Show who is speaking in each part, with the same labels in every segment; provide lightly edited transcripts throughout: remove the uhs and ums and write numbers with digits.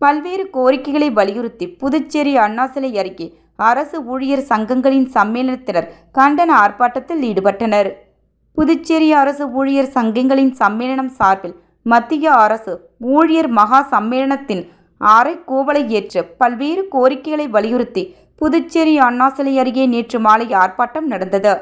Speaker 1: பல்வேறு கோரிக்கைகளை வலியுறுத்தி புதுச்சேரி அண்ணா சிலை அருகே அரசு ஊழியர் சங்கங்களின் சம்மேளனத்தினர் கண்டன ஆர்ப்பாட்டத்தில் ஈடுபட்டனர். புதுச்சேரி அரசு ஊழியர் சங்கங்களின் சம்மேளனம் சார்பில் மத்திய அரசு ஊழியர் மகா சம்மேளனத்தின் அறைகூவலை ஏற்று பல்வேறு கோரிக்கைகளை வலியுறுத்தி புதுச்சேரி அண்ணா சிலை அருகே நேற்று மாலை ஆர்ப்பாட்டம் நடந்தது.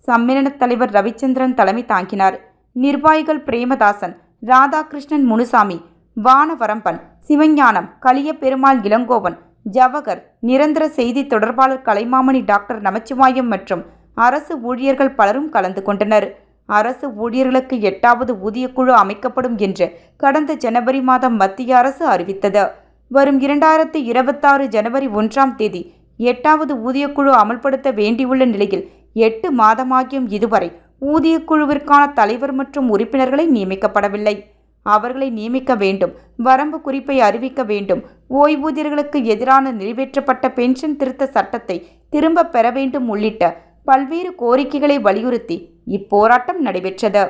Speaker 1: சம்மேளன தலைவர் ரவிச்சந்திரன் தலைமை தாங்கினார். நிர்வாகிகள் பிரேமதாசன், ராதாகிருஷ்ணன், முனுசாமி, வானவரம்பன், சிவஞானம், கலியபெருமாள், இளங்கோவன், ஜவஹர், நிரந்தர செய்தி தொடர்பாளர் கலைமாமணி, டாக்டர் நமச்சிவாயம் மற்றும் அரசு ஊழியர்கள் பலரும் கலந்து கொண்டனர். அரசு ஊழியர்களுக்கு 8வது ஊதியக்குழு அமைக்கப்படும் என்று கடந்த ஜனவரி மாதம் மத்திய அரசு அறிவித்தது. வரும் 2026 ஜனவரி 1ஆம் தேதி 8வது ஊதியக்குழு அமல்படுத்த வேண்டியுள்ள நிலையில் 8 மாதமாகியும் இதுவரை ஊதியக்குழுவிற்கான தலைவர் மற்றும் உறுப்பினர்களை நியமிக்கப்படவில்லை. அவர்களை நியமிக்க வேண்டும், வரம்பு குறிப்பை அறிவிக்க வேண்டும், ஓய்வூதியர்களுக்கு எதிரான நிறைவேற்றப்பட்ட பென்ஷன் திருத்த சட்டத்தை திரும்ப பெற வேண்டும் உள்ளிட்ட பல்வேறு கோரிக்கைகளை வலியுறுத்தி இப்போராட்டம் நடைபெற்றது.